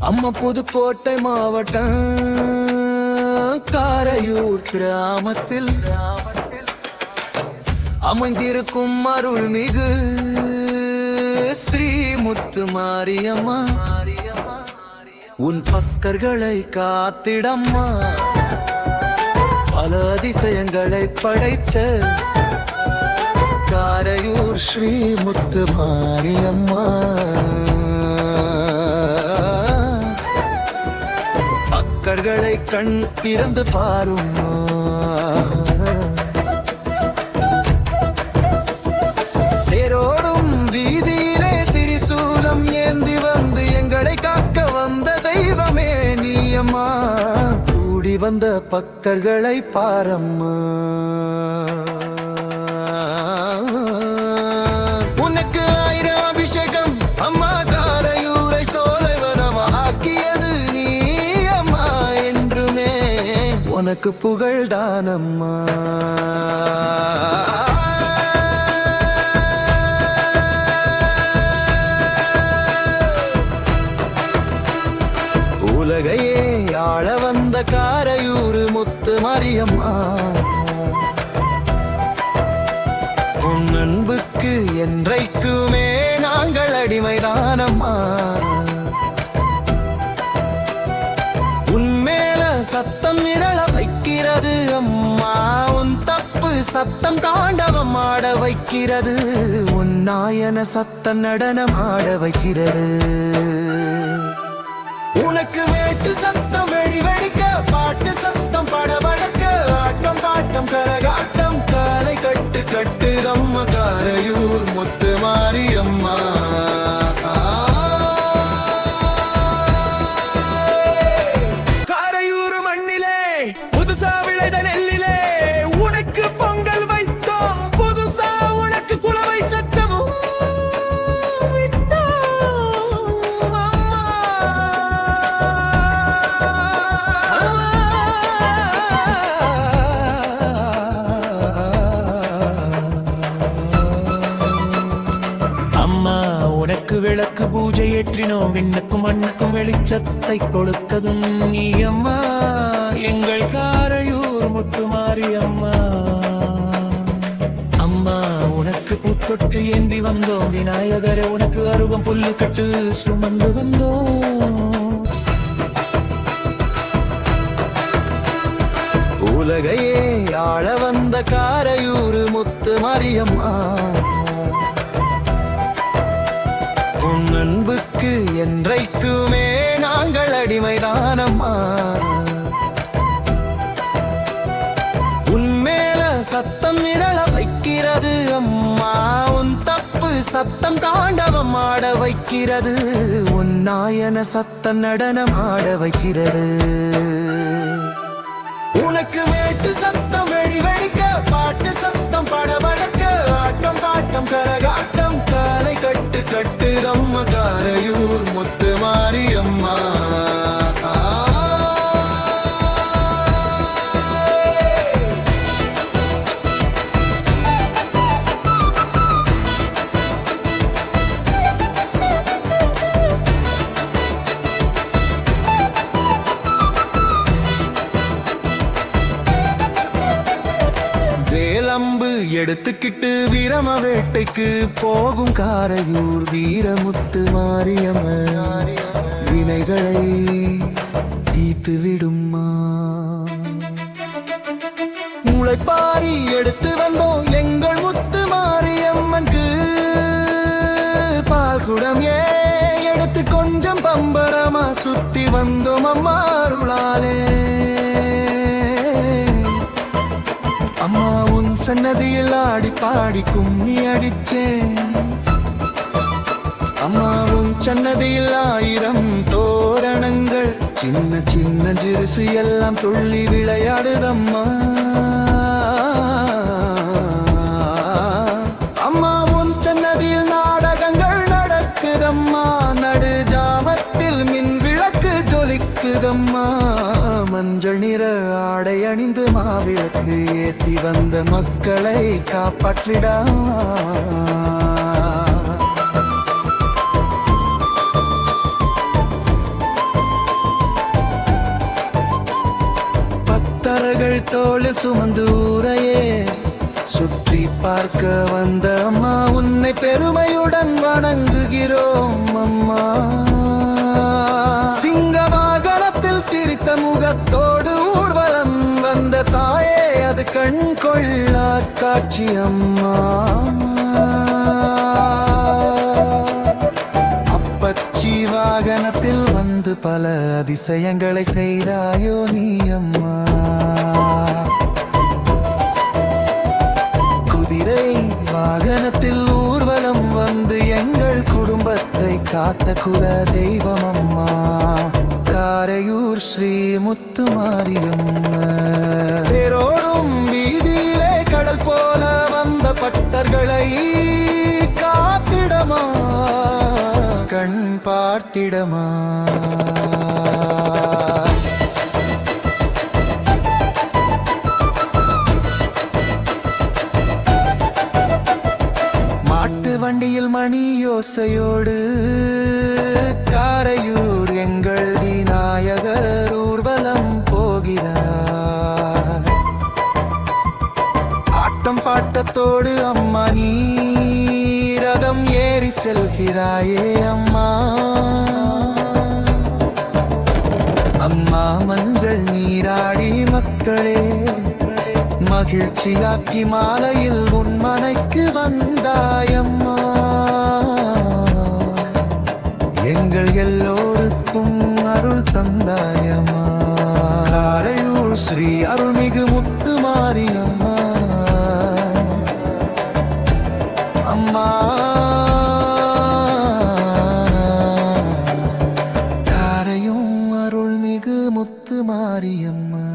அம்மா புதுக்கோட்டை மாவட்டம் காரையூர் கிராமத்தில் அமைந்திருக்கும் அருள்மிகு ஸ்ரீ முத்து மாரியம்மா உன் பக்தர்களை காத்திடம்மா பல அதிசயங்களை படைத்த காரையூர் ஸ்ரீ முத்து மாரியம்மா பக்தர்களை கண் திறந்து பாரும் தேரோடும் வீதியிலே திரிசூலம் ஏந்தி வந்து எங்களை காக்க வந்த தெய்வமே நீயம்மா கூடி வந்த பக்தர்களை பாரம்மா உனக்கு ஆயிரம் அபிஷேகம் அம்மா காரையூரை சோலைவனமாக்கியது நீ அம்மா என்றுமே உனக்கு புகழ்தானம்மா உலகையே ஆள வந்த காரையூர் முத்து மாரியம்மா உன் அன்புக்கு என்றைக்குமே நாங்கள் அடிமைதானம்மா உன்மேல சத்தம் நிரள வைக்கிறது அம்மா உன் தப்பு சத்தம் தாண்டவம் ஆட வைக்கிறது உன் நாயன சத்தம் நடனம் ஆட வைக்கிறது உனக்கு வேட்டு சத்தம் வெடி வெடிக்க பாட்டு சத்தம் படபடக்க ஆட்டம் பாட்டம் கரகாட்டம் காலை கட்டு கட்டு அம்மா காரையூர் முத்து மாரியம்மா காரையூர் மண்ணிலே புதுசா விளைத நெல்லிலே உனக்கு பொங்கல் வைத்தோம் புதுசா உனக்கு குலவை சத்தமும் விளக்கு பூஜை ஏற்றினோம் விண்ணுக்கும் மண்ணுக்கும் வெளிச்சத்தை கொடுத்ததும் நீ அம்மா எங்கள் காரையூர் முத்து மாரியம்மா அம்மா உனக்கு பூத்தொட்டு ஏந்தி வந்தோம் விநாயகரை உனக்கு அருகம் புல்லு கட்டு சுமந்து வந்தோம் உலகையே ஆள வந்த காரையூர் முத்து மாரியம்மா உன் அன்புக்கு என்றைக்குமே நாங்கள் அடிமைதானம்மா உன்மேல சத்தம் நிரள வைக்கிறது அம்மா உன் தப்பு சத்தம் தாண்டவம் ஆட வைக்கிறது உன் நாயன சத்தம் நடனம் ஆட வைக்கிறது உனக்கு வேட்டு சத்தம் வெடி வெடிக்க பாட்டு சத்தம் படபடக்க ஆட்டம் பாட்டம் கரகாட்டம் காலை கட்டு கட்டு அம்மா காரையூர் முத்து மாரியம்மா வேலம்பு எடுத்துக்கிட்டு வீரம வேட்டைக்கு போகும் காரையூர் வீரமுத்து மாரியம்மா வினைகளை தீர்த்து விடும்மா முளைப்பாரி எடுத்து வந்தோம் எங்கள் முத்து மாரியம்மனுக்கு பால் குடம் எடுத்து கொஞ்சம் பம்பரமா சுத்தி வந்தோம் அம்மா அருளாலே அம்மா உன் சன்னதியில் ஆடி பாடி கும்மி அடிச்சேன் அம்மா உன் சன்னதியில் ஆயிரம் தோரணங்கள் சின்ன சின்ன ஜிருசு எல்லாம் துள்ளி விளையாடுதம்மா அம்மா உன் சன்னதியில் நாடகங்கள் நடக்குதம்மா நடு ஜாமத்தில் மின் விளக்கு ஜொலிக்குதம்மா மஞ்சள் நிற ஆடை அணிந்து மாவிளக்கு ஏற்றி வந்த மக்களை காப்பாற்றிடா தோளில் சுமந்து ஊரையே சுற்றி பார்க்க வந்த அம்மா, உன்னை பெருமையுடன் வணங்குகிறோம் அம்மா. சிங்க வாகனத்தில் சிரித்த முகத்தோடு ஊர்வலம் வந்த தாயே, அது கண் கொள்ளா காட்சி அம்மா. அப்பச்சி வாகனத்தில் வந்து பல அதிசயங்களை செய்தாயோ நீ அம்மா. குதிரை வாகனத்தில் ஊர்வலம் வந்து எங்கள் குடும்பத்தை காத்த குல தெய்வம் அம்மா. காரையூர் ஸ்ரீ முத்துமாரியம்மா. தேரோடும் வீதியிலே கடல் போல வந்த பட்டர்களை காத்திடமா, கண் பார்த்திடமா. மாட்டு வண்டியில் மணி யோசையோடு காரையூர் எங்கள் விநாயகர் ஊர்வலம் போகிறார். ஆட்டம் பாட்டத்தோடு அம்மா நீ ரதம் ஏறி செல்கிறாயே அம்மா. அம்மா மஞ்சள் நீராடி மக்களே மகிழ்ச்சியாக்கி மாலையில் உன் மனைக்கு வந்தாயம்மா. எங்கள் எல்லோருக்கும் அருள் தந்தாயம்மா. காரையூர் ஸ்ரீ அருள்மிகு முத்துமாரியம்மா. அம்மா காரையும் அருள்மிகு முத்துமாரியம்மா.